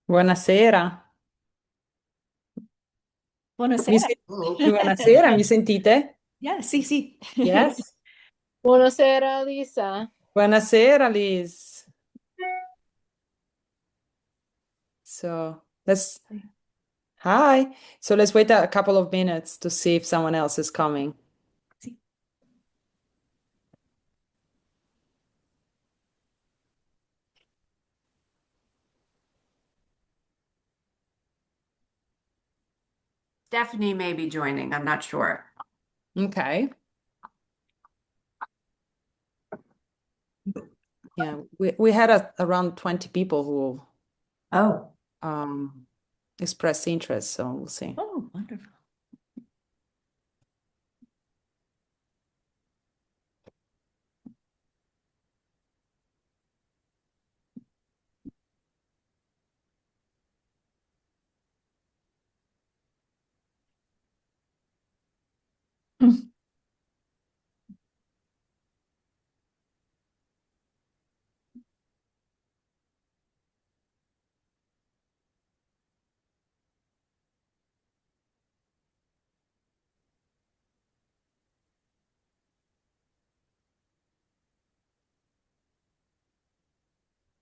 Buonasera. Buonasera. Oh, Buonasera, mi sentite? Sì, sì. Yes. buonasera Elisa. Buonasera, Liz. So let's hi. So let's wait a couple of minutes to see if someone else is coming. Sì. Stephanie may be joining. I'm not sure. Okay. Yeah, we had around 20 people who Oh, um expressed interest, so we'll see. Oh, wonderful.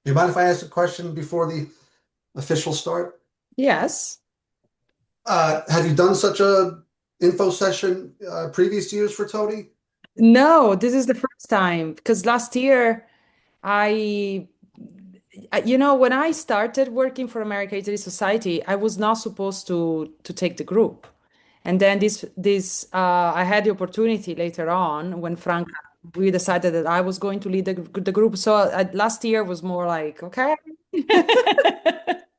Do you mind if I ask a question before the official start? Yes. Have you done such a info session previous years for Todi? No, this is the first time because last year I when I started working for American Italy Society, I was not supposed to take the group. And then I had the opportunity later on when Franca we decided that I was going to lead the group. So last year was more like, okay.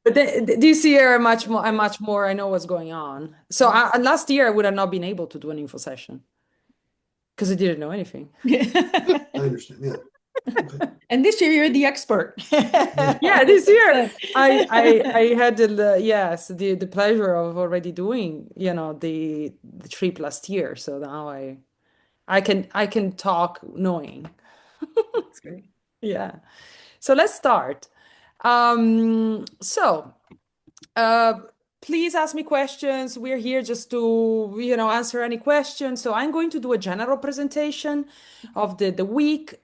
But this year, much more, I know what's going on. So last year, I would have not been able to do an info session because I didn't know anything. I understand. Yeah. Okay. And this year you're the expert. Yeah, this year I had yes the pleasure of already doing the trip last year. So now I can talk knowing. That's great. Yeah. So let's start. So uh, please ask me questions. We're here just to answer any questions. So I'm going to do a general presentation of the week,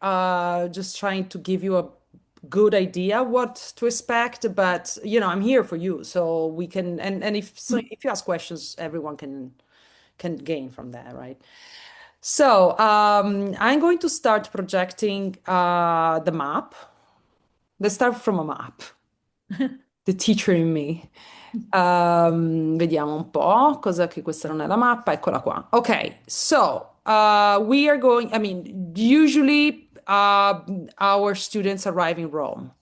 just trying to give you a good idea what to expect. But I'm here for you, so we can and if you ask questions, everyone can gain from that, right? So I'm going to start projecting the map. Let's start from a map. The teacher in me. Vediamo un po', cos'è che questa non è la mappa? Eccola qua. Ok, so we are going, I mean, usually our students arrive in Rome.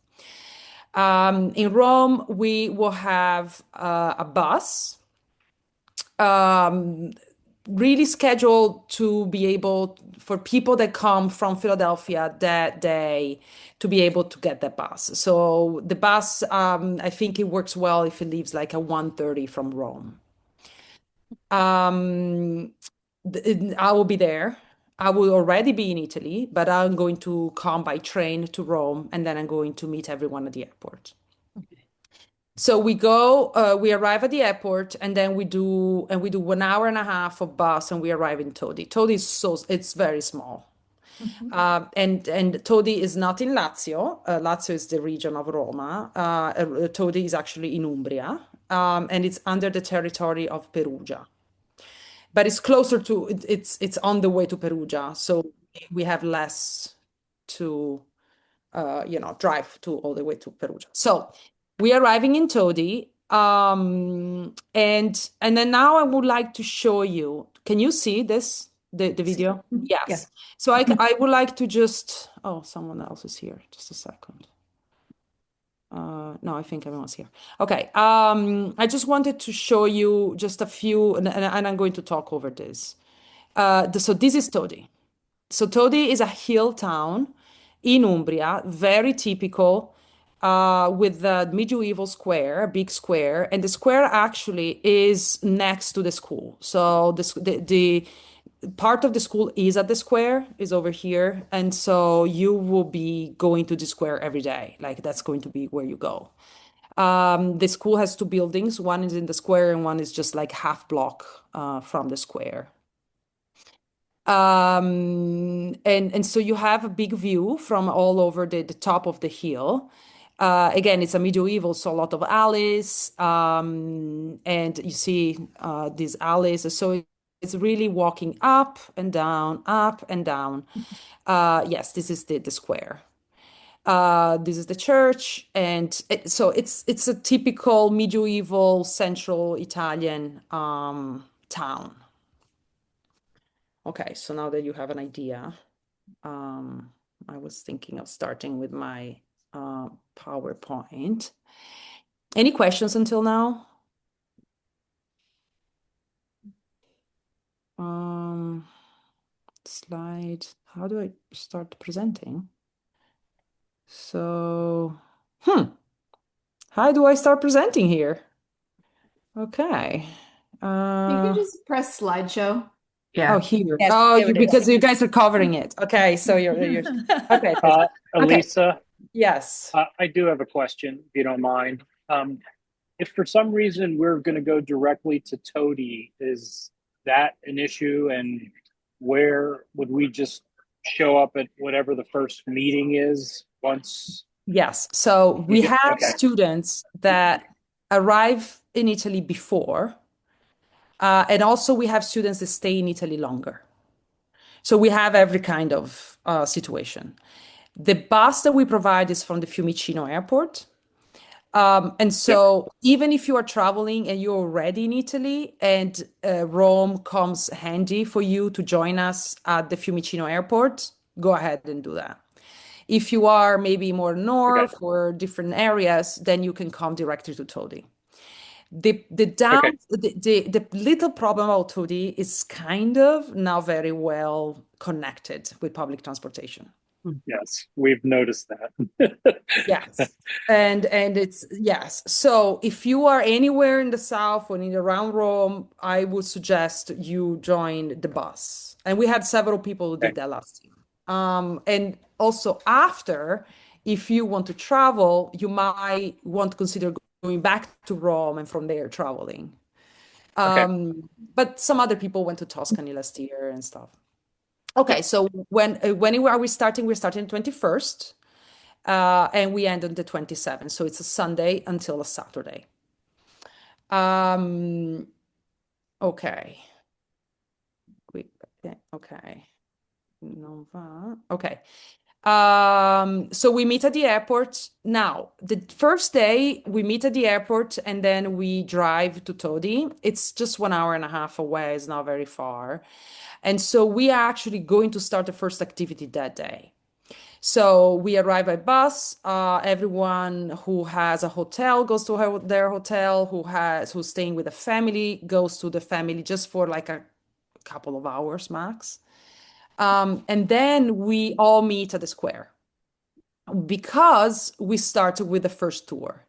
In Rome, we will have a bus um, really scheduled to be able for people that come from Philadelphia that day to be able to get the bus. So the bus, I think it works well if it leaves like a 1:30 from Rome. Um, I will be there. I will already be in Italy, but I'm going to come by train to Rome and then I'm going to meet everyone at the airport. So we arrive at the airport, and then we do 1 hour and a half of bus, and we arrive in Todi. Todi it's very small, Mhm. and Todi is not in Lazio. Lazio is the region of Roma. Todi is actually in Umbria, and it's under the territory of Perugia. But it's closer to it's on the way to Perugia, so we have less to drive to all the way to Perugia. So we are arriving in Todi, and then now I would like to show you. Can you see this the Sì. video? Mhm. Yes. Yes. So I would like to just. Oh, someone else is here. Just a second. No, I think everyone's here. Okay. I just wanted to show you just a few, and I'm going to talk over this. So this is Todi. So Todi is a hill town in Umbria, very typical, with the medieval square, a big square, and the square actually is next to the school. So the part of the school is at the square, is over here, and so you will be going to the square every day. Like that's going to be where you go. The school has two buildings. One is in the square and one is just like half block from the square. And so you have a big view from all over the top of the hill. Again, it's a medieval, so a lot of alleys, and you see these alleys. So it's really walking up and down, up and down. Yes, this is the square. This is the church, and so it's a typical medieval central Italian town. Okay, so now that you have an idea, I was thinking of starting with my PowerPoint. Any questions until now? Slide. How do I start presenting? So, how do I start presenting here? Okay. You can just press slideshow. Yeah. Oh, here. Yes, Oh, there it is. because you guys are covering it. Okay, so you're okay. Okay. Elisa, Yes. I do have a question, if you don't mind. If for some reason we're going to go directly to Todi, is that an issue? And where would we just show up at whatever the first meeting is once? Yes. So we have Okay. students that arrive in Italy before, and also we have students that stay in Italy longer. So we have every kind of situation. The bus that we provide is from the Fiumicino airport. And so even if you are traveling and you're already in Italy and Rome comes handy for you to join us at the Fiumicino airport, go ahead and do that. If you are maybe more north or different areas, then you can come directly to Todi. The little problem about Todi is kind of not very well connected with public transportation. Yes, we've noticed that. Yes. And it's yes. So if you are anywhere in the south or in around Rome, I would suggest you join the bus. And we had several people who did that last year. And also after, if you want to travel, you might want to consider going back to Rome and from there traveling. But some other people went to Tuscany last year and stuff. Okay, so when are we starting? We're starting the 21st. And we end on the 27th. So it's a Sunday until a Saturday. Okay. Okay. Non va. Okay. So we meet at the airport. Now, the first day we meet at the airport and then we drive to Todi. It's just 1.5 hours away. It's not very far. And so we are actually going to start the first activity that day. So we arrive by bus. Everyone who has a hotel goes to their hotel. Who's staying with a family goes to the family just for like a couple of hours max. And then we all meet at the square because we start with the first tour.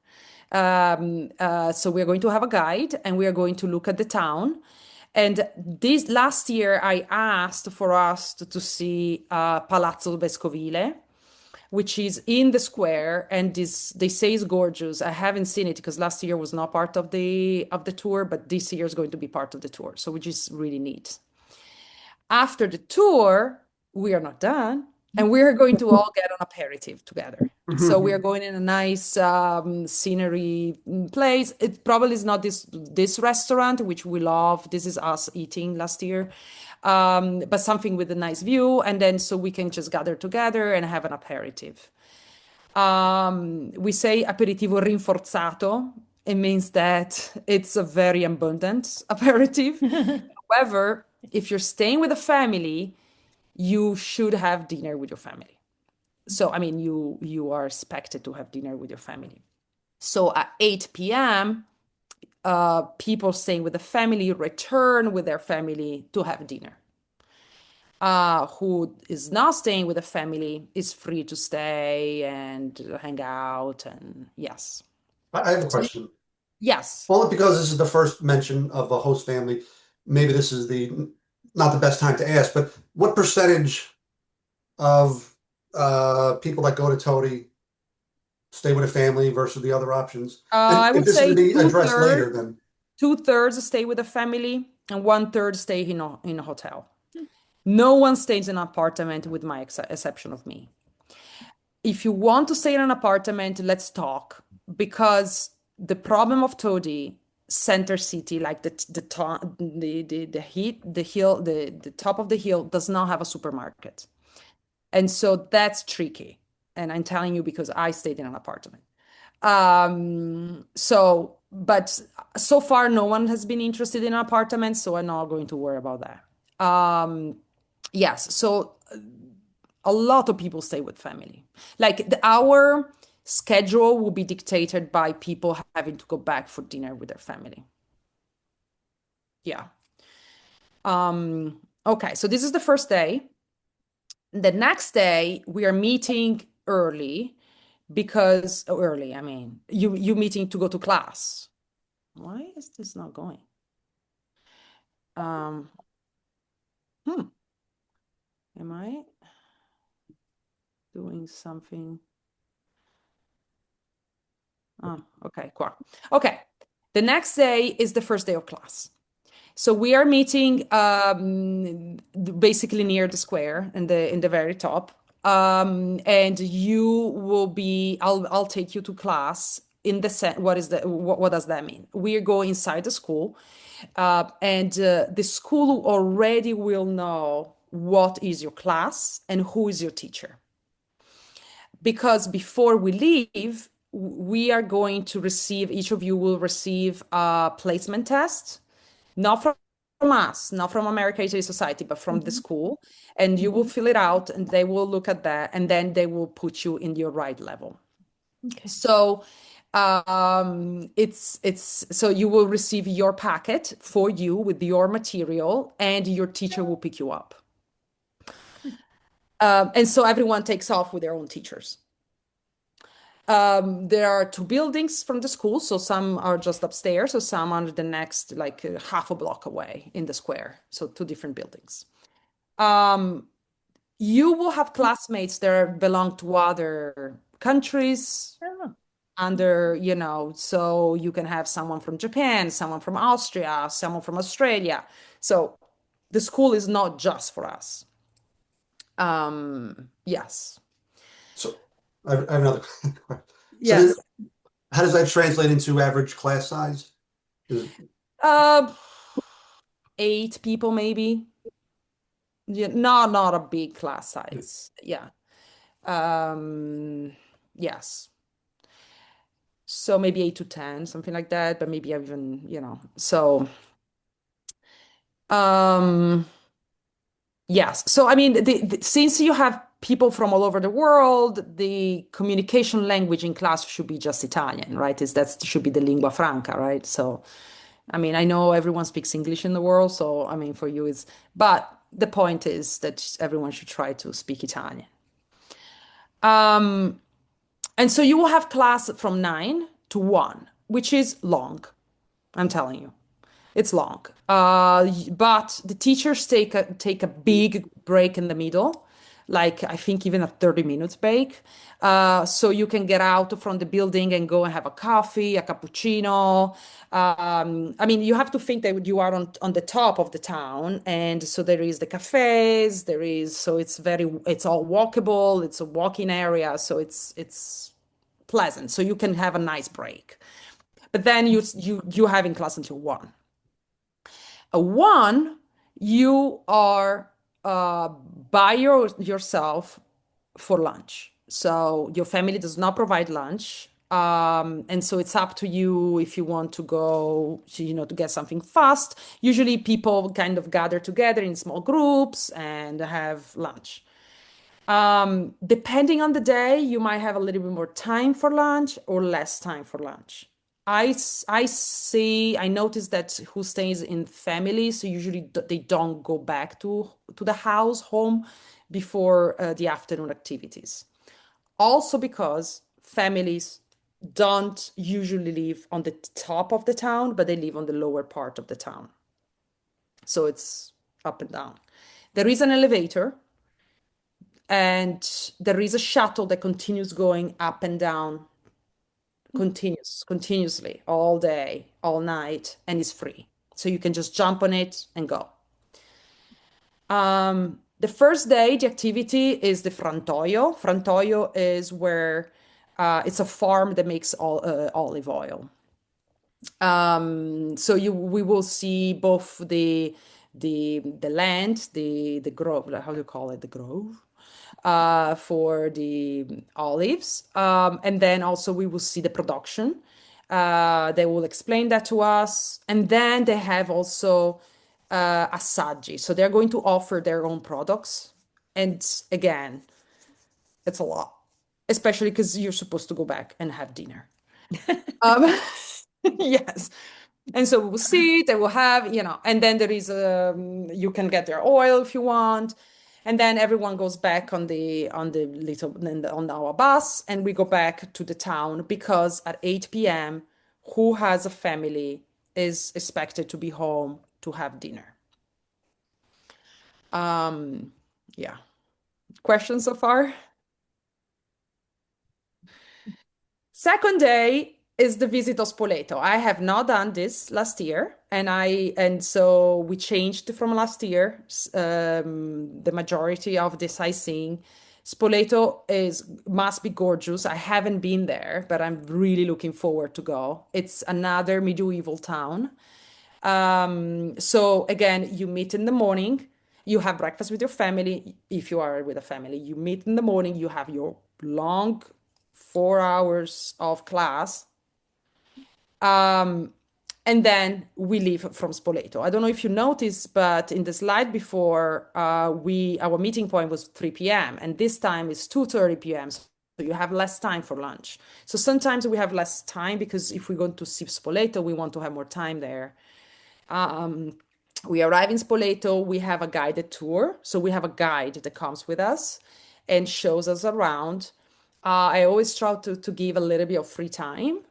So we're going to have a guide and we are going to look at the town. And this last year, I asked for us to see Palazzo Vescovile, which is in the square, and they say is gorgeous. I haven't seen it because last year was not part of the tour, but this year is going to be part of the tour, so which is really neat. After the tour, we are not done, and we are going to all get an aperitif together. So we are going in a nice scenery place. It probably is not this restaurant, which we love. This is us eating last year, but something with a nice view. And then so we can just gather together and have an aperitif. We say aperitivo rinforzato. It means that it's a very abundant aperitif. However, if you're staying with a family, you should have dinner with your family. So, I mean, you are expected to have dinner with your family. So at 8 p.m., people staying with the family return with their family to have dinner. Who is not staying with the family is free to stay and hang out. And yes. I have a question. Yes. Only because this is the first mention of a host family. Maybe this is not the best time to ask, but what percentage of people that go to Todi stay with a family versus the other options? And I if would this is to say be addressed later, then 2/3 stay with a family and 1/3 stay in a hotel. No one stays in an apartment with my exception of me. If you want to stay in an apartment, let's talk because the problem of Todi, center city, like the heat, the hill, the top of the hill does not have a supermarket. And so that's tricky. And I'm telling you because I stayed in an apartment. But so far, no one has been interested in an apartment, so I'm not going to worry about that. Yes, so a lot of people stay with family. Like our schedule will be dictated by people having to go back for dinner with their family. Yeah. Okay, so this is the first day. The next day, we are meeting early because early, I mean, you meeting to go to class. Why is this not going? Um, am I doing something? Oh, okay, cool. Okay, the next day is the first day of class. So we are meeting basically near the square in the very top. And you will be, I'll take you to class in the set. What does that mean? We go inside the school, and the school already will know what is your class and who is your teacher. Because before we leave, we are going to receive, each of you will receive a placement test, not from us, not from American Italy Society, but from the school. And you will fill it out and they will look at that and then they will put you in your right level. Okay. So it's so you will receive your packet for you with your material and your teacher will pick you up. And so everyone takes off with their own teachers. There are two buildings from the school, so some are just upstairs, so some are the next, like half a block away in the square. So two different buildings. You will have classmates that belong to other countries, so you can have someone from Japan, someone from Austria, someone from Australia. So the school is not just for us. Yes. so I have another question. So then, Yes. how does that translate into average class size? Is- Uh, 8 people maybe. Yeah, not a big class size. Yeah. Yes. So maybe 8 to 10, something like that, but maybe even, so um yes. So I mean, since you have people from all over the world, the communication language in class should be just Italian, right? That should be the lingua franca, right? So I mean, I know everyone speaks English in the world, so I mean, for you but the point is that everyone should try to speak Italian. And so you will have class from 9 to 1, which is long. I'm telling you, it's long. But the teachers take a big break in the middle, like I think even a 30 minutes break. So you can get out from the building and go and have a coffee, a cappuccino. I mean, you have to think that you are on the top of the town, and so there is the cafes. So it's all walkable. It's a walking area, so it's pleasant. So you can have a nice break. But then you having class until 1. A 1, you are by yourself for lunch. So your family does not provide lunch. And so it's up to you if you want to go, to get something fast. Usually people kind of gather together in small groups and have lunch. Depending on the day, you might have a little bit more time for lunch or less time for lunch. I notice that who stays in families, so usually they don't go back to the home before the afternoon activities. Also because families don't usually live on the top of the town, but they live on the lower part of the town. So it's up and down. There is an elevator and there is a shuttle that continues going up and down continuously, all day, all night, and it's free. So you can just jump on it and go. The first day, the activity is the frantoio. Frantoio is where it's a farm that makes olive oil. So we will see both the land, the grove, like, how do you call it? The grove, for the olives. And then also we will see the production. They will explain that to us. And then they have also assaggi. So they're going to offer their own products. And again, it's a lot, especially because you're supposed to go back and have dinner. Um, yes. And so we'll see, they will have, and then there is you can get their oil if you want. And then everyone goes back on our bus and we go back to the town because at 8 p.m., who has a family is expected to be home to have dinner. Yeah. Questions so far? Second day is the visit of Spoleto. I have not done this last year, and so we changed from last year. The majority of the sightseeing. Spoleto must be gorgeous. I haven't been there, but I'm really looking forward to go. It's another medieval town. So again, you meet in the morning, you have breakfast with your family. If you are with a family, you meet in the morning, you have your long 4 hours of class. And then we leave from Spoleto. I don't know if you noticed, but in the slide before, our meeting point was 3 p.m. and this time is 2:30 p.m. So you have less time for lunch. So sometimes we have less time because if we go to see Spoleto, we want to have more time there. We arrive in Spoleto, we have a guided tour. So we have a guide that comes with us and shows us around. I always try to give a little bit of free time.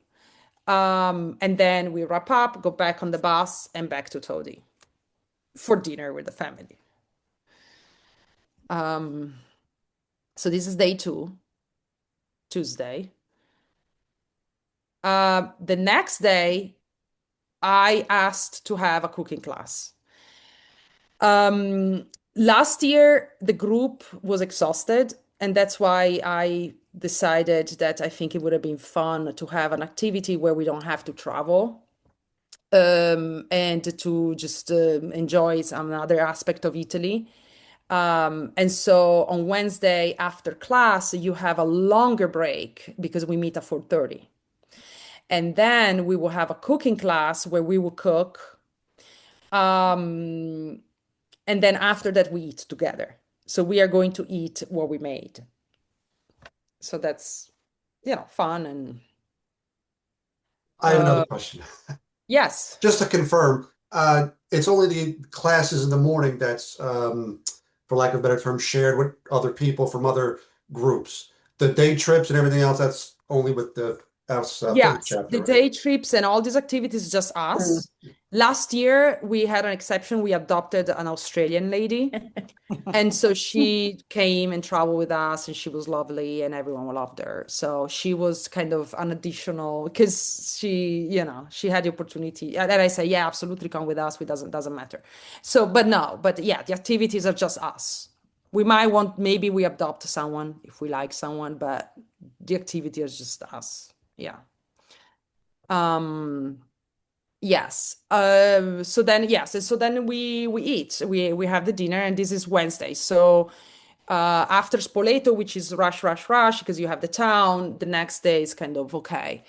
And then we wrap up, go back on the bus, and back to Todi for dinner with the family. So this is day 2, Tuesday. The next day, I asked to have a cooking class. Last year, the group was exhausted, and that's why I decided that I think it would have been fun to have an activity where we don't have to travel, and to just enjoy some other aspect of Italy. And so on Wednesday after class, you have a longer break because we meet at 4:30. And then we will have a cooking class where we will cook. And then after that, we eat together. So we are going to eat what we made. So that's, fun. And I have another question. yes. Just to confirm, it's only the classes in the morning that's, for lack of a better term, shared with other people from other groups. The day trips and everything else, that's only with the Philly Yes, chapter, the right? day trips and all these activities, just us. Last year, we had an exception. We adopted an Australian lady. And so she came and traveled with us, and she was lovely, and everyone loved her. So she was kind of an additional because she had the opportunity. And I say, yeah, absolutely, come with us. It doesn't matter. So, but yeah, the activities are just us. We might maybe we adopt someone if we like someone, but the activity is just us. Yeah. Yes. So then yes, and so then we eat. We have the dinner, and this is Wednesday. So after Spoleto, which is rush, rush, rush, because you have the town, the next day is kind of okay.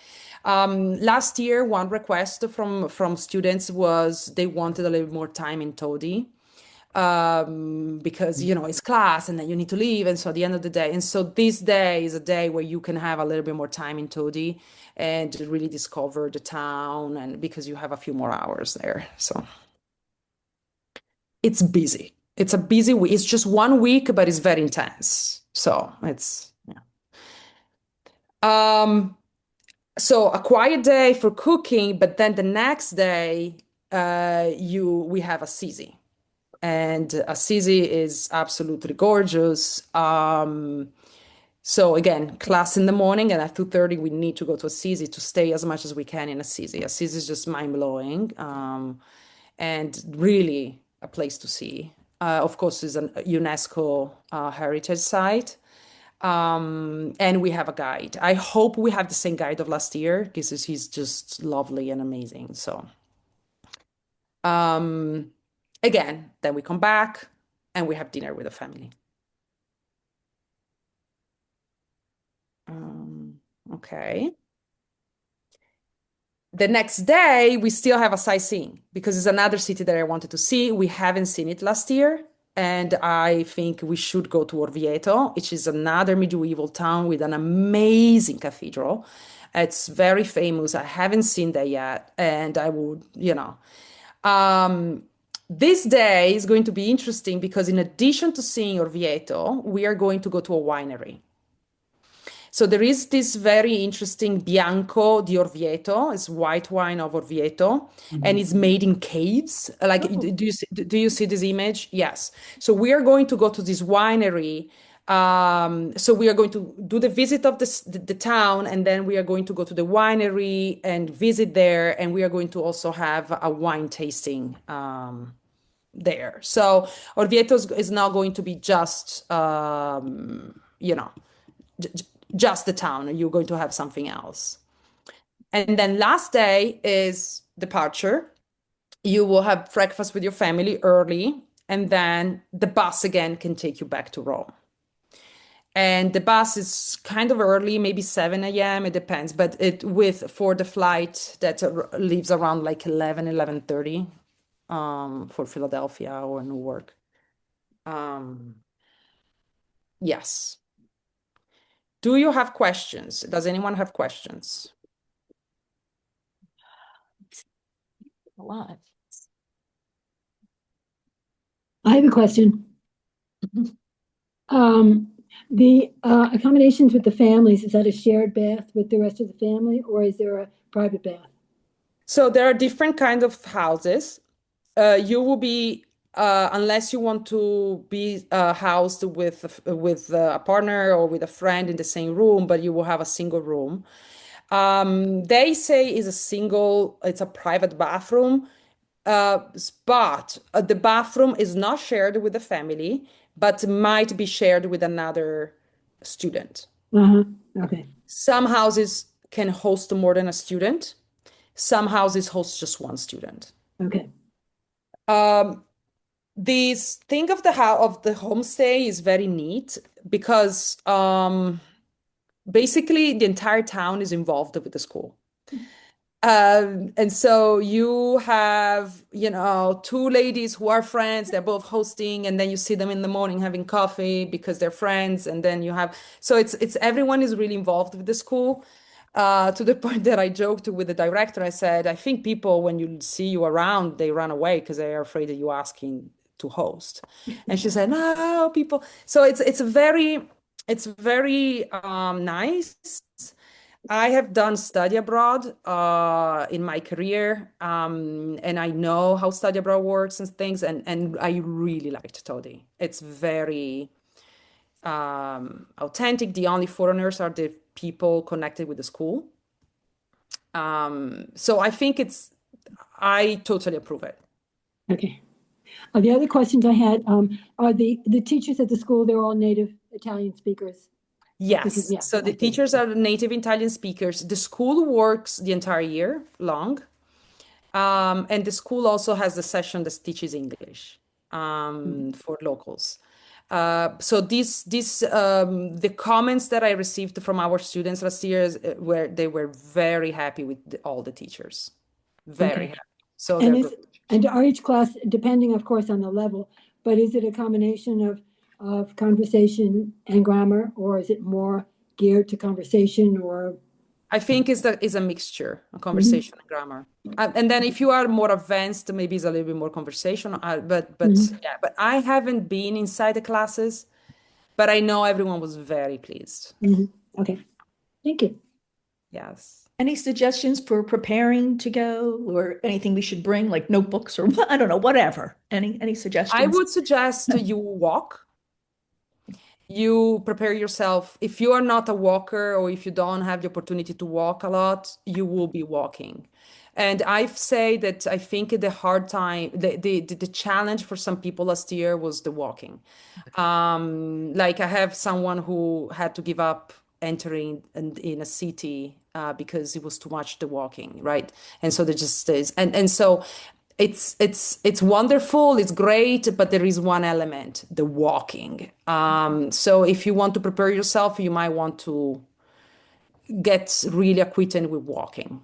Last year, one request from students was they wanted a little more time in Todi, because it's class and then you need to leave, and so at the end of the day, and so this day is a day where you can have a little bit more time in Todi and really discover the town, and because you have a few more hours there. So it's busy. It's a busy week. It's just 1 week, but it's very intense. So it's yeah. So a quiet day for cooking, but then the next day, we have a Assisi. And Assisi is absolutely gorgeous. So again, class in the morning, and at 2:30 we need to go to Assisi to stay as much as we can in Assisi. Assisi is just mind-blowing, and really a place to see. Of course, is a UNESCO heritage site. And we have a guide. I hope we have the same guide of last year because he's just lovely and amazing. So, um, again, then we come back and we have dinner with the family. Okay. The next day, we still have a sightseeing because it's another city that I wanted to see. We haven't seen it last year. And I think we should go to Orvieto, which is another medieval town with an amazing cathedral. It's very famous. I haven't seen that yet. And I would, this day is going to be interesting because in addition to seeing Orvieto, we are going to go to a winery. So there is this very interesting Bianco di Orvieto, it's white wine of Orvieto, and it's made in caves. Like, do you see this image? Yes. So we are going to go to this winery. So we are going to do the visit of the town, and then we are going to go to the winery and visit there, and we are going to also have a wine tasting there. So Orvieto is now going to be just, just the town. You're going to have something else. And then last day is departure. You will have breakfast with your family early, and then the bus again can take you back to Rome. And the bus is kind of early, maybe 7 a.m. It depends, but for the flight that leaves around like 11:30 for Philadelphia or Newark. Yes. Do you have questions? Does anyone have questions? A lot. I have a question. The accommodations with the families, is that a shared bath with the rest of the family, or is there a private bath? So there are different kinds of houses. You will be, unless you want to be housed with a partner or with a friend in the same room, but you will have a single room. They say it's a private bathroom, but the bathroom is not shared with the family, but might be shared with another student. Okay. Some houses can host more than a student. Some houses host just one student. Okay. This thing of the homestay is very neat because basically the entire town is involved with the school. And so you have, two ladies who are friends, they're both hosting, and then you see them in the morning having coffee because they're friends. And then so it's everyone is really involved with the school, to the point that I joked with the director. I said, I think people, when you see you around, they run away because they are afraid that you're asking to host. And she said, no, people. So it's very nice. I have done study abroad in my career, and I know how study abroad works and things, and I really liked Todi. It's very authentic. The only foreigners are the people connected with the school. So I think I totally approve it. Okay. The other questions I had are the teachers at the school, they're all native Italian speakers? Yes. So the teachers are native Italian speakers. The school works the entire year long. And the school also has a session that teaches English for locals. So the comments that I received from our students last year they were very happy with all the teachers. Very happy. So they're good. And are each class, depending, of course, on the level, but is it a combination of conversation and grammar, or is it more geared to conversation? Or I think it's a mixture of conversation and grammar. And then if you are more advanced, maybe it's a little bit more conversational. But I haven't been inside the classes, but I know everyone was very pleased. Okay, thank you. Yes. Any suggestions for preparing to go, or anything we should bring, like notebooks or I don't know, whatever? Any suggestions? I would suggest you walk. you prepare yourself. If you are not a walker or if you don't have the opportunity to walk a lot, you will be walking. And I say that I think the hard time, the challenge for some people last year was the walking. Like I have someone who had to give up entering in a city because it was too much the walking, right? And so there just is, and so it's wonderful, it's great, but there is one element, the walking. So if you want to prepare yourself, you might want to get really acquainted with walking.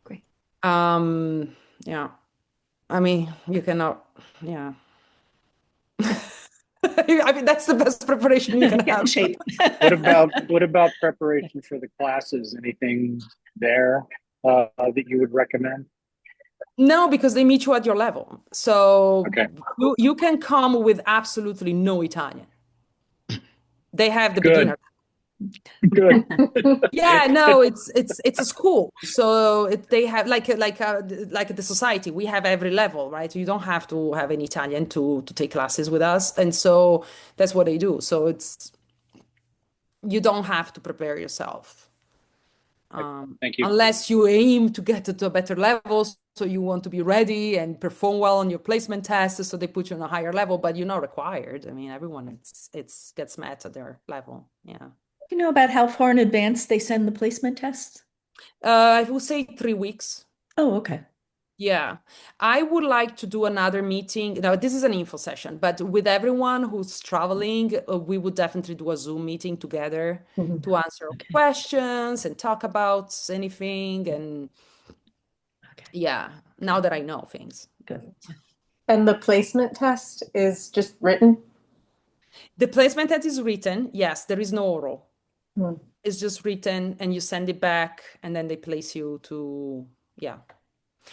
Great. Yeah. I mean, you cannot, yeah. I mean, that's the best preparation you can Get in have. shape. What about preparation for the classes? Anything there that you would recommend? No, because they meet you at your level. So Okay, you can come with absolutely no Italian. They have the good, beginner. good. Yeah, no, it's a school. So they have like the society. We have every level, right? You don't have to have an Italian to take classes with us, and so that's what they do. So it's you don't have to prepare yourself. Thank you. Unless you aim to get to a better level, so you want to be ready and perform well on your placement tests, so they put you on a higher level, but you're not required. I mean, everyone it's gets met at their level. Yeah. You know about how far in advance they send the placement tests? I will say 3 weeks. Oh, okay. Yeah. I would like to do another meeting. Now, this is an info session, but with everyone who's traveling, we would definitely do a Zoom meeting together to answer Okay. questions and talk about anything. And Okay. yeah, now that I know things. Good. And the placement test is just written? The placement that is written, yes, there is no oral. Hmm. It's just written and you send it back and then they place you to, yeah.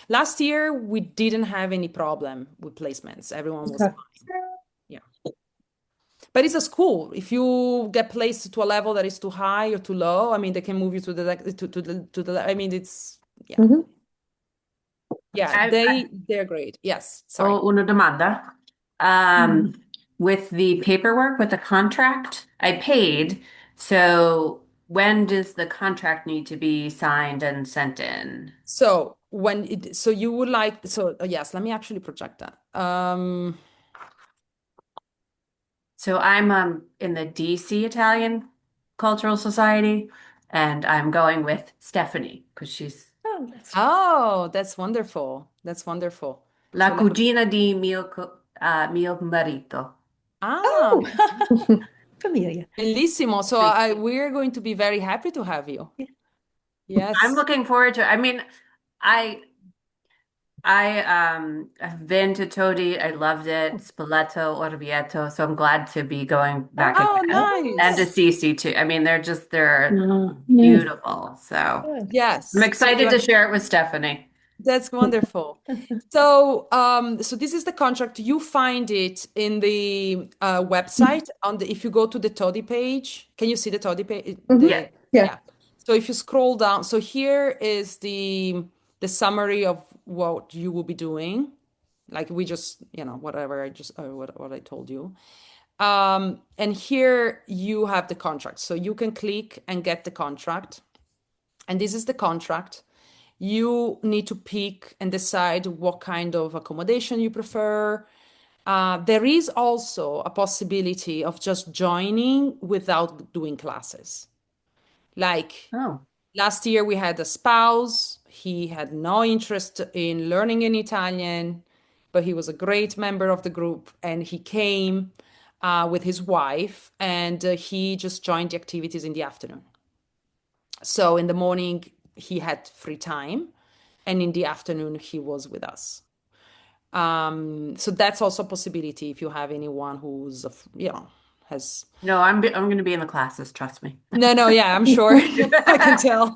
Last year, we didn't have any problem with placements. Everyone was Okay. fine. Yeah. But it's a school. If you get placed to a level that is too high or too low, I mean, they can move you to the I mean, it's yeah. Mhm. Yeah, they're great. Yes, sorry. Oh, una domanda. With the paperwork, with the contract, I paid. So when does the contract need to be signed and sent in? So you would like yes, let me actually project that. So I'm in the DC Italian Cultural Society, and I'm going with Stephanie because she's That's wonderful. That's wonderful. la So cugina di mio marito. ah, Familiar. bellissimo. So we're going to be very happy to have you. Yeah. Yes. I'm looking forward to it. I mean, I have been to Todi. I loved it. Spoleto, Orvieto. So I'm glad to be going back Oh, again. nice. And to Sisi too. I mean, they're Yes. beautiful. So Good. Yes. I'm excited to share it with Stephanie. That's wonderful. So this is the contract. You find it in the website if you go to the Todi page. Can you see the Todi page? Yeah. Yeah. So if you scroll down, so here is the summary of what you will be doing. Like we just, whatever I just what I told you. And here you have the contract. So you can click and get the contract. And this is the contract. You need to pick and decide what kind of accommodation you prefer. There is also a possibility of just joining without doing classes. Like last year, we had a spouse. He had no interest in learning in Italian, but he was a great member of the group, and he came with his wife, and he just joined the activities in the afternoon. So in the morning, he had free time, and in the afternoon, he was with us. So that's also a possibility if you have anyone who's, has. No, I'm going to be in the classes. Trust me. No, yeah, I'm sure. I can tell.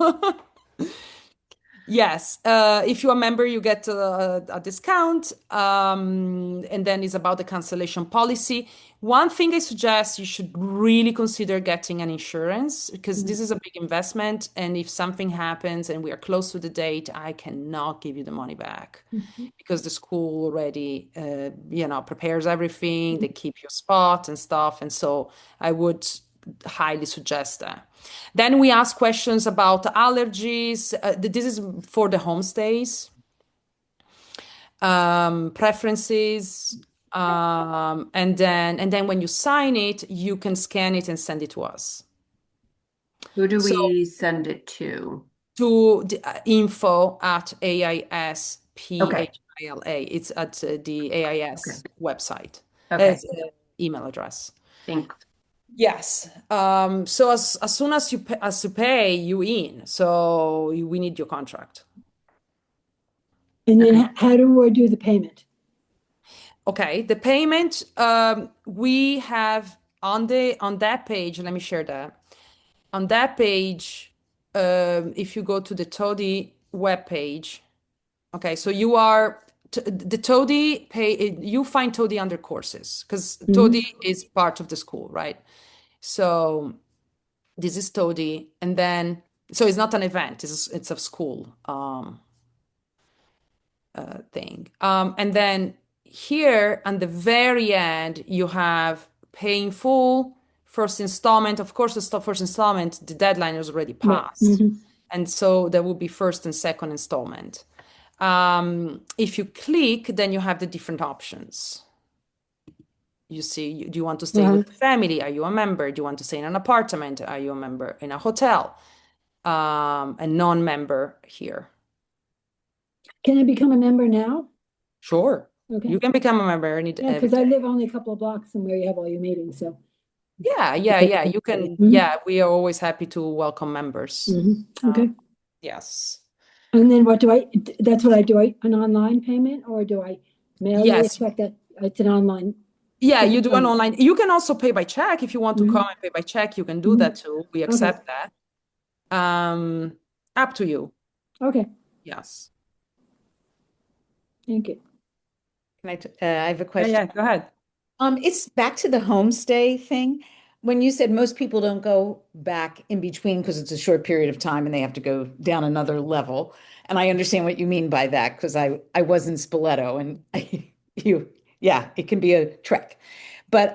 Yes, if you're a member, you get a discount. And then it's about the cancellation policy. One thing I suggest you should really consider getting an insurance because this is a big investment. And if something happens and we are close to the date, I cannot give you the money back because the school already, prepares everything. They keep your spot and stuff. And so I would highly suggest that. Then we ask questions about allergies. This is for the homestays, preferences, and then when you sign it, you can scan it and send it to us. Who do So we send it to? to the, info@AISPHILA. Okay. It's at the AIS website. Okay. It's email address. Thanks. Yes. So as soon as you pay, you in. So we need your contract. And then how do we do the payment? Okay. The payment we have on that page. Let me share that. On that page, if you go to the Todi web page, okay. So you are the Todi pay. You find Todi under courses because Todi is part of the school, right? So this is Todi, and then so it's not an event; it's a school thing. And then here on the very end, you have paying full, first installment. Of course, the first installment, the deadline is already passed, and so there will be first and second installment. If you click, then you have the different options. You see, do you want to stay with the family? Are you a member? Do you want to stay in an apartment? Are you a member in a hotel? A non-member here. Can I become a member now? Sure. Okay. You can become a member Yeah, because I live only a couple of blocks from where you have all your meetings, so. Yeah. You can. Yeah, we are always happy to welcome members. Okay. Yes. And then that's what I do, an online payment, or do I mail you a check that it's an online? Yeah, you do an online. You can also pay by check if you want to come and pay by check. You can do that too. We accept that. Up to you. Okay. Yes. Thank you. I have a question. Yeah, go ahead. It's back to the homestay thing. When you said most people don't go back in between because it's a short period of time and they have to go down another level. And I understand what you mean by that because I was in Spoleto and it can be a trek. But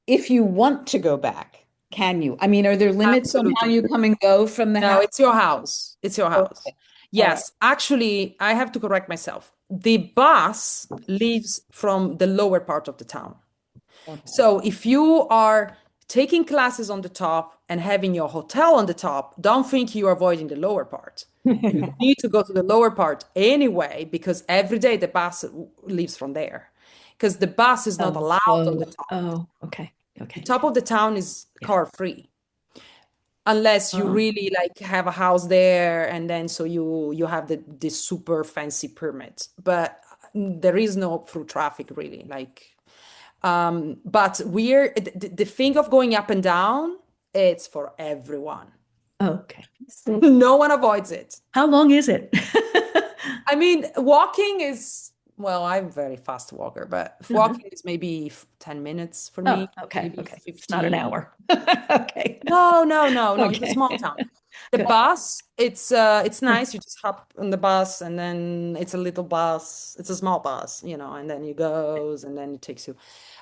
if you want to go back, can you? I mean, are there limits on how you come and go from the house? No, it's your house. It's your house. Okay. Yes, actually, I have to correct myself. The bus leaves from the lower part of the town. Okay. So if you are taking classes on the top and having your hotel on the top, don't think you're avoiding the lower part. You need to go to the lower part anyway, because every day the bus leaves from there. Because the bus is not allowed on the top. Oh, okay. Okay. The top of the town is car free. Unless you really like have a house there and then so you have this super fancy permit. But there is no through traffic really. Like but the thing of going up and down, it's for everyone. Okay. No one avoids it. How long is it? I mean, walking is, well, I'm a very fast walker, but walking is maybe 10 minutes for me. Okay. Maybe Okay. 15. It's not an hour. Okay. No. It's a Okay. small town. The bus, it's nice. You just hop on the bus and then it's a little bus. It's a small bus, and then it goes and then it takes you.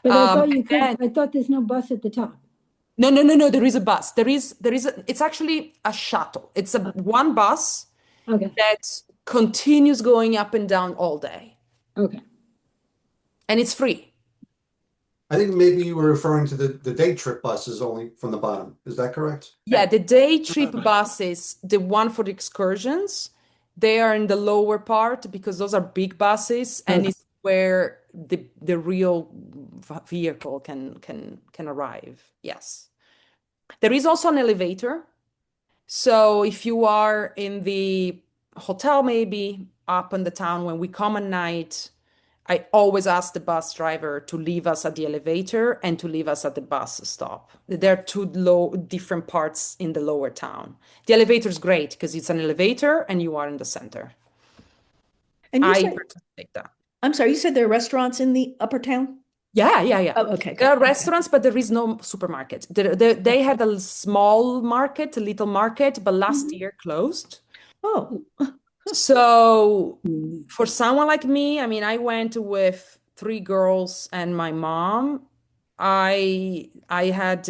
But I thought there's no bus at the top. No. There is a bus. It's actually a shuttle. It's one bus that continues going up and down all day. Okay. And it's free. I think maybe you were referring to the day trip buses only from the bottom. Is that correct? Yeah, the day trip buses, the one for the excursions, they are in the lower part because those are big buses and it's where the real vehicle can arrive. Yes. There is also an elevator. So if you are in the hotel, maybe up in the town when we come at night, I always ask the bus driver to leave us at the elevator and to leave us at the bus stop. There are two different parts in the lower town. The elevator is great because it's an elevator and you are in the center. And you I said, take that. I'm sorry, you said there are restaurants in the upper town? Yeah. Oh, okay. There are Good. restaurants, but there is no supermarket. They had a small market, a little market, but last year closed. Oh, So for someone like me, I mean, I went with three girls and my mom. I had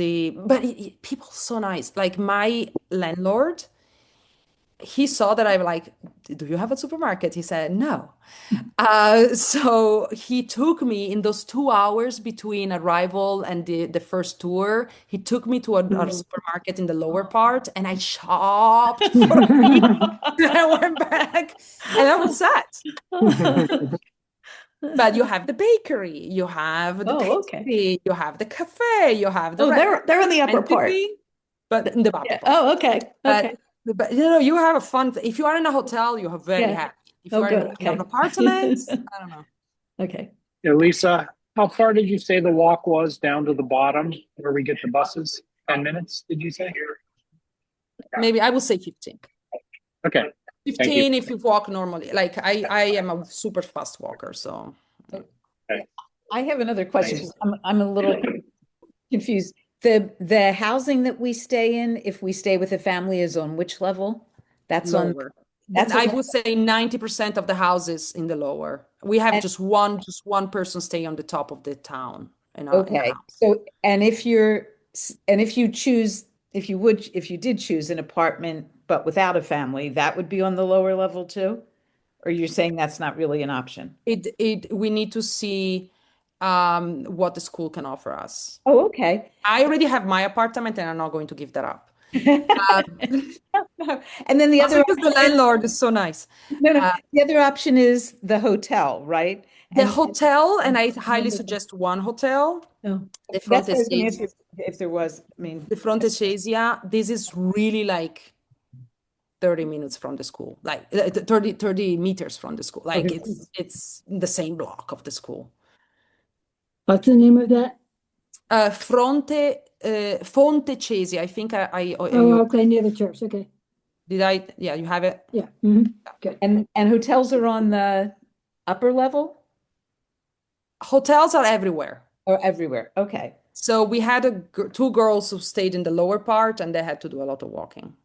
but people so nice. Like my landlord, he saw that I like, do you have a supermarket? He said, no. So he took me in those 2 hours between arrival and the first tour. He took me to a supermarket in the lower part and I shopped for a week. And I went back and I was sad. But you have the bakery, you have the pastry, you have the cafe, you have the they're in the upper part. but in the upper part. Oh, okay. Okay. But you know, you have a fun. If you are in a hotel, you are very happy. If you are in an apartment, I don't know. Okay. Elisa, how far did you say the walk was down to the bottom where we get the buses? 10 minutes, did you say? Maybe I would say 15. Okay. 15 if you walk normally. Like I am a super fast walker, so. Okay. I have another question because I'm a little confused. The housing that we stay in, if we stay with a family, is on which level? That's lower. I would say 90% of the houses in the lower. We have just one person stay on the top of the town. Okay. So if you did choose an apartment but without a family, that would be on the lower level too? Or you're saying that's not really an option? We need to see what the school can offer us. Oh, okay. I already have my apartment and I'm not going to give that up. And then the other because the landlord is so nice. No. The other option is the hotel, right? The hotel, and I highly suggest one hotel. No. The front That's what I was gonna ask if there was, I mean. The front Asia, this is really like 30 minutes from the school, like 30 meters from the school. Like it's the same block of the school. What's the name of that? Fonte Cesi. I think okay, near the church. Okay. Did I? Yeah, you have it? Yeah. Good. And hotels are on the upper level? Hotels are everywhere. Or everywhere. Okay. So we had two girls who stayed in the lower part and they had to do a lot of walking.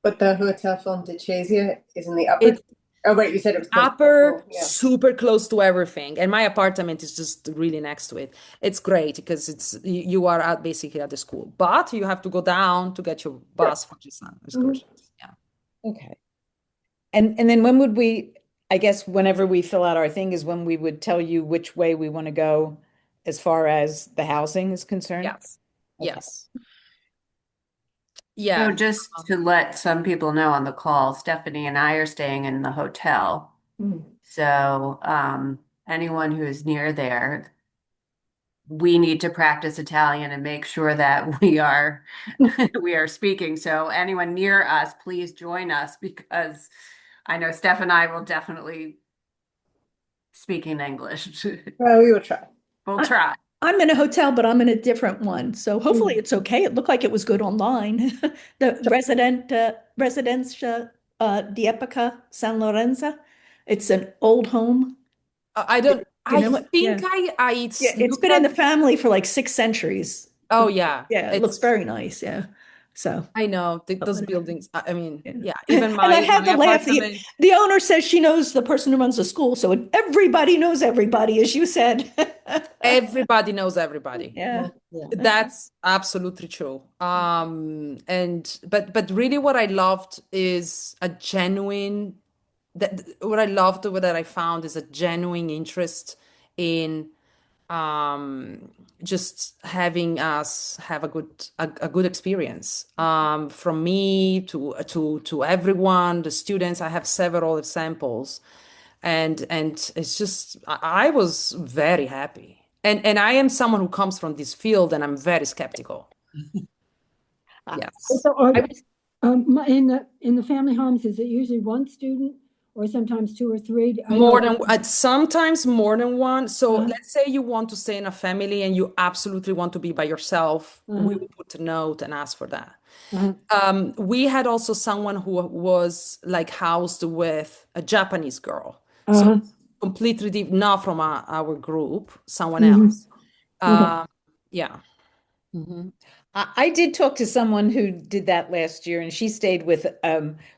But the Hotel Fontecchia is in the upper. Oh, wait, you said it was close upper, super close to everything. And my apartment is just really next to it. It's great because you are basically at the school, but you have to go down to get your bus for this excursion. Yeah. Okay. And then when would we, I guess whenever we fill out our thing is when we would tell you which way we want to go as far as the housing is concerned? Yes. Okay. Yes. Yeah. So just to let some people know on the call, Stephanie and I are staying in the hotel. So anyone who is near there, we need to practice Italian and make sure that we are speaking. So anyone near us, please join us because I know Steph and I will definitely speak in English. Well, we will try. We'll try. I'm in a hotel, but I'm in a different one. So hopefully it's okay. It looked like it was good online. The Residenza di Epoca San Lorenzo. It's an old home. It's been in the family for like 6 centuries. Oh yeah. Yeah, it looks very nice. Yeah. So I know those buildings. I mean, yeah. Even and I had to laugh. The owner says she knows the person who runs the school, so everybody knows everybody, as you said. Everybody knows everybody. Yeah. That's absolutely true. But really, what I loved is a genuine. What I found is a genuine interest in just having us have a good experience from me to everyone, the students. I have several examples, and it's just I was very happy, and I am someone who comes from this field, and I'm very skeptical. Yes. So in the family homes, is it usually one student or sometimes two or three? Sometimes more than one. So let's say you want to stay in a family and you absolutely want to be by yourself. We will put a note and ask for that. We had also someone who was like housed with a Japanese girl. So completely not from our group, someone else. Yeah. I did talk to someone who did that last year, and she stayed with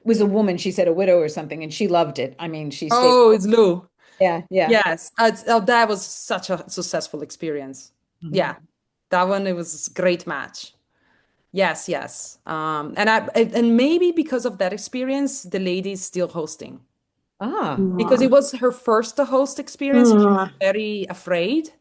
was a woman, she said a widow or something, and she loved it. I mean, she stayed. Oh, it's Lou. Yeah. Yes. That was such a successful experience. Yeah. That one, it was a great match. Yes. And maybe because of that experience, the lady is still hosting. Because it was her first host experience. She was very afraid.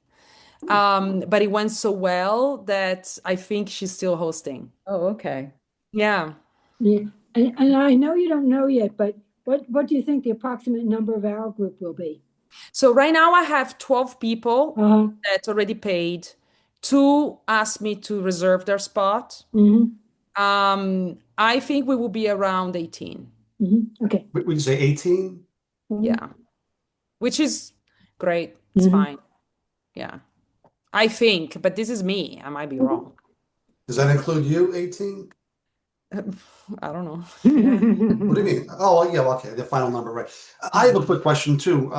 But it went so well that I think she's still hosting. Oh, okay. Yeah. Yeah. And I know you don't know yet, but what do you think the approximate number of our group will be? So right now I have 12 people that already paid. 2 asked me to reserve their spot. I think we will be around 18. Okay. We say 18? Yeah. Which is great. It's fine. Yeah. I think, but this is me. I might be wrong. Does that include you, 18? I don't know. What do you mean? Oh, yeah, okay, the final number, right. I have a quick question too.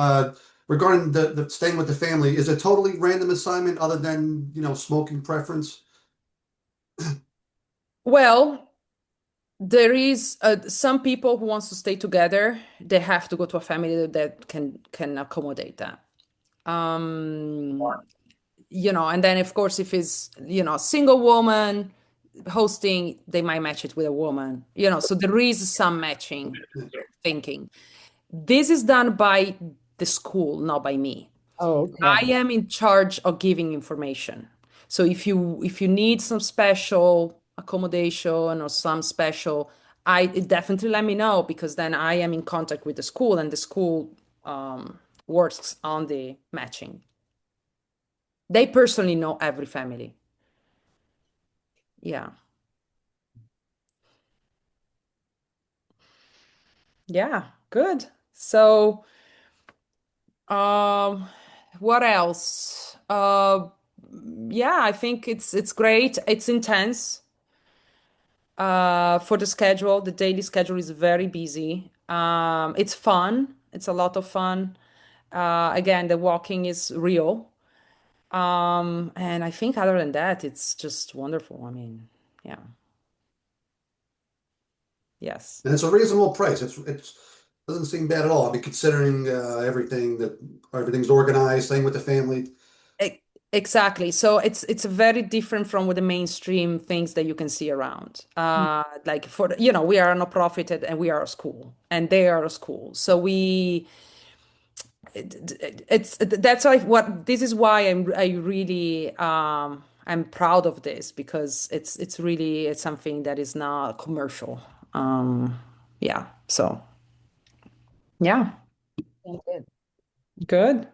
Regarding the staying with the family, is it totally random assignment other than, smoking preference? Well, there is some people who wants to stay together. They have to go to a family that can accommodate that. And then of course, if it's, a single woman hosting, they might match it with a woman, so there is some matching thinking. This is done by the school, not by me. Oh, okay. I am in charge of giving information. So if you need some special accommodation or some special, definitely let me know, because then I am in contact with the school, and the school works on the matching. They personally know every family. Yeah. Yeah, good. So, what else? Yeah, I think it's great. It's intense. For the schedule, the daily schedule is very busy. It's fun. It's a lot of fun. Again, the walking is real. And I think other than that, it's just wonderful. I mean, yeah. Yes. And it's a reasonable price. It's doesn't seem bad at all. I mean, considering everything's organized, staying with the family. Exactly. So it's very different from with the mainstream things that you can see around. Like we are a non-profit and we are a school, and they are a school. So this is why I really I'm proud of this, because it's really something that is not commercial. Yeah. So yeah. Good.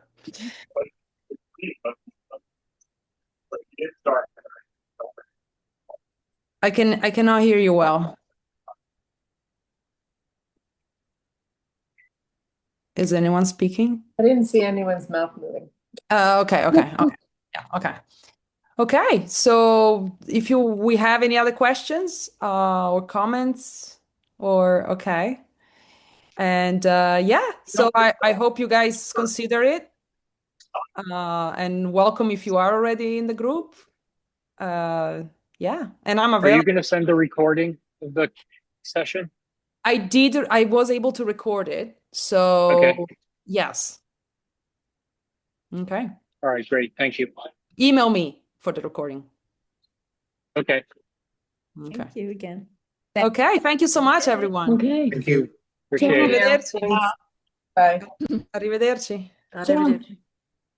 I cannot hear you well. Is anyone speaking? I didn't see anyone's mouth moving. Okay. Yeah, okay. Okay, so if we have any other questions or comments, or okay. And yeah, so I hope you guys consider it. And welcome if you are already in the group. Yeah, and I'm Are you available. going to send the recording of the session? I was able to record it. So Okay. yes. Okay. All right, great. Thank you. Email me for the recording. Okay. Okay. Thank you again. Okay, thank you so much, everyone. Okay. Thank you. Appreciate it. Arrivederci. Bye. Arrivederci. Arrivederci.